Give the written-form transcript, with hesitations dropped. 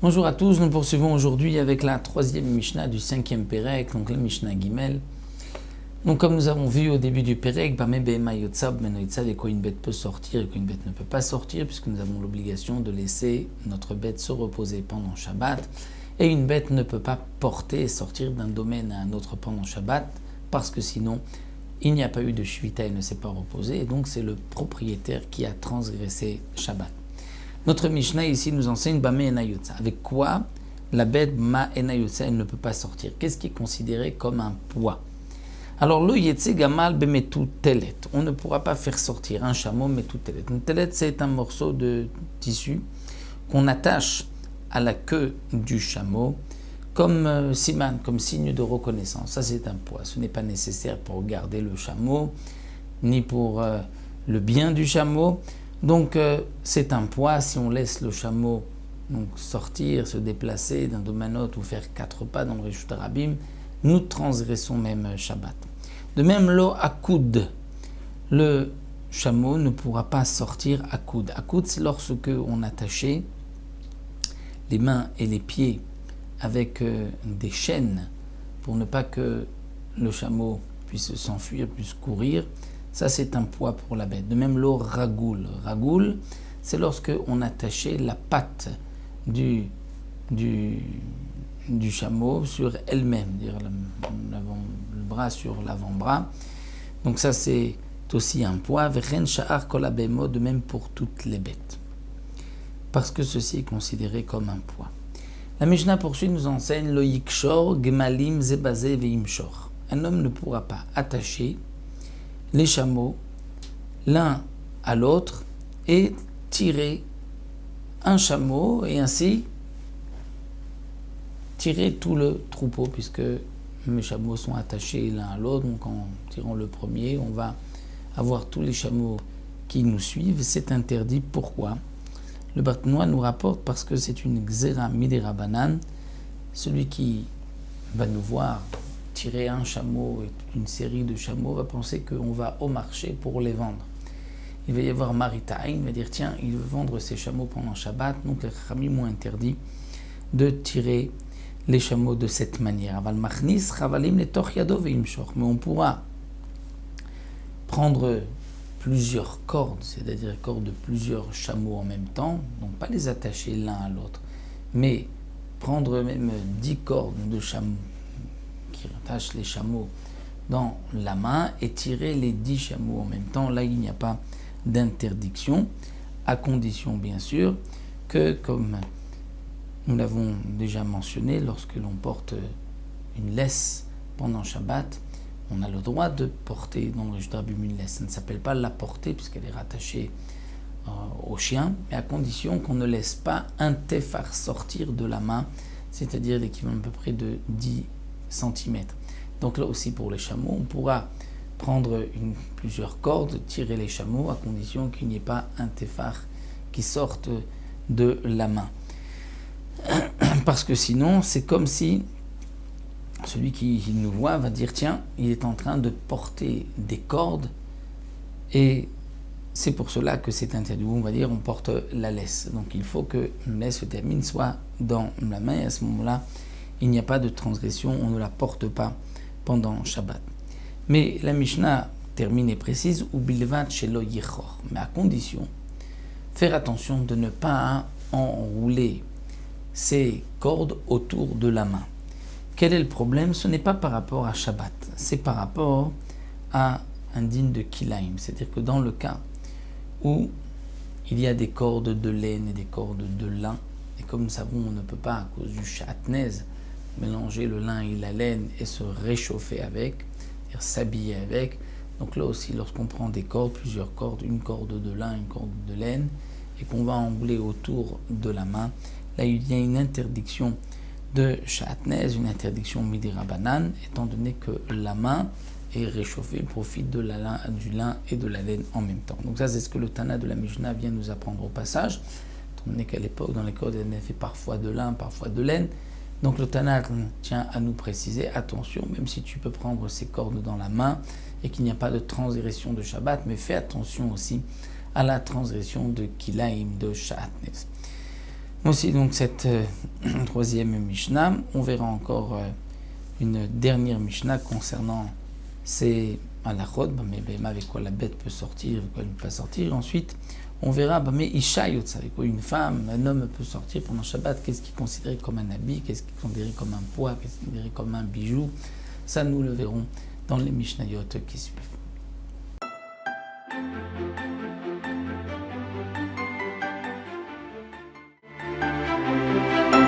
Bonjour à tous, nous poursuivons aujourd'hui avec la troisième Mishnah du cinquième Pérec, donc la Mishnah Gimel. Donc comme nous avons vu au début du Pérec, de quoi une bête peut sortir et quoi une bête ne peut pas sortir, puisque nous avons l'obligation de laisser notre bête se reposer pendant Shabbat, et une bête ne peut pas porter et sortir d'un domaine à un autre pendant Shabbat, parce que sinon il n'y a pas eu de Shvita et ne s'est pas reposé, et donc c'est le propriétaire qui a transgressé Shabbat. Notre Mishnah ici nous enseigne Bame Enayotza. Avec quoi la bête Ma Enayotza, elle ne peut pas sortir? Qu'est-ce qui est considéré comme un poids? Alors, Lo Yetze Gamal Bemetu Telet. On ne pourra pas faire sortir un chameau Metu Telet. Un Telet, c'est un morceau de tissu qu'on attache à la queue du chameau comme siman, comme signe de reconnaissance. Ça, c'est un poids. Ce n'est pas nécessaire pour garder le chameau, ni pour le bien du chameau. Donc c'est un poids. Si on laisse le chameau donc, sortir, se déplacer d'un domaine à l'autre ou faire 4 pas dans le Reshut Rabim, nous transgressons même Shabbat. De même, l'eau à coude, le chameau ne pourra pas sortir à coude. À coude, c'est lorsque on attachait les mains et les pieds avec des chaînes pour ne pas que le chameau puisse s'enfuir, puisse courir. Ça, c'est un poids pour la bête. De même, l'eau ragoul. Ragoul, c'est lorsque on attachait la patte du chameau sur elle-même, dire le bras sur l'avant-bras. Donc ça, c'est aussi un poids. Veren sha'ar kol habemot, de même pour toutes les bêtes. Parce que ceci est considéré comme un poids. La Mishnah poursuit, nous enseigne lo yikshor gemalim zebazé veimshor. Un homme ne pourra pas attacher les chameaux l'un à l'autre et tirer un chameau et ainsi tirer tout le troupeau, puisque mes chameaux sont attachés l'un à l'autre. Donc en tirant le premier, on va avoir tous les chameaux qui nous suivent. C'est interdit. Pourquoi? Le Barthénois nous rapporte parce que c'est une xéra midera banan. Celui qui va nous voir tirer un chameau et toute une série de chameaux va penser qu'on va au marché pour les vendre. Il va y avoir Maritaïn, il va dire tiens, il veut vendre ses chameaux pendant Shabbat, donc les Chachamim m'ont interdit de tirer les chameaux de cette manière. Mais on pourra prendre plusieurs cordes, c'est-à-dire cordes de plusieurs chameaux en même temps, donc pas les attacher l'un à l'autre, mais prendre même 10 cordes de chameaux qui rattachent les chameaux dans la main et tirer les 10 chameaux en même temps. Là, il n'y a pas d'interdiction, à condition bien sûr que, comme nous l'avons déjà mentionné, lorsque l'on porte une laisse pendant Shabbat, on a le droit de porter dans le Reshut Rabim une laisse. Ça ne s'appelle pas la porter puisqu'elle est rattachée au chien, mais à condition qu'on ne laisse pas un téphar sortir de la main, c'est-à-dire l'équivalent à peu près de 10 cm. Donc là aussi pour les chameaux, on pourra prendre plusieurs cordes, tirer les chameaux à condition qu'il n'y ait pas un téphar qui sorte de la main. Parce que sinon, c'est comme si celui qui nous voit va dire tiens, il est en train de porter des cordes et c'est pour cela que c'est interdit. On va dire on porte la laisse. Donc il faut que la laisse se termine soit dans la main et à ce moment-là, il n'y a pas de transgression, on ne la porte pas pendant Shabbat. Mais la Mishnah termine et précise ou bilvat shelo yichor, mais à condition faire attention de ne pas enrouler ces cordes autour de la main. Quel est le problème? Ce n'est pas par rapport à Shabbat, c'est par rapport à un din de kilaim, c'est-à-dire que dans le cas où il y a des cordes de laine et des cordes de lin, et comme nous savons, on ne peut pas à cause du shatnez mélanger le lin et la laine et se réchauffer avec, c'est-à-dire s'habiller avec. Donc là aussi, lorsqu'on prend des cordes, plusieurs cordes, une corde de lin, une corde de laine, et qu'on va enrouler autour de la main, là il y a une interdiction de shatnez, une interdiction midera banan, étant donné que la main est réchauffée, profite du lin et de la laine en même temps. Donc ça, c'est ce que le Tana de la Mishnah vient nous apprendre au passage, étant donné qu'à l'époque, dans les cordes, elle avait parfois de lin, parfois de laine, Donc le Tanakh tient à nous préciser, attention, même si tu peux prendre ces cordes dans la main et qu'il n'y a pas de transgression de Shabbat, mais fais attention aussi à la transgression de Kilaim, de Sha'atnez. Aussi donc cette troisième Mishnah, on verra encore une dernière Mishnah concernant ces halachot, mais avec quoi la bête peut sortir, avec quoi elle ne peut pas sortir. Ensuite, on verra, mais Isha Yotza, avec quoi une femme, un homme peut sortir pendant Shabbat, qu'est-ce qui est considéré comme un habit, qu'est-ce qui est considéré comme un poids, qu'est-ce qui est considéré comme un bijou. Ça, nous le verrons dans les Mishnayot qui suivent.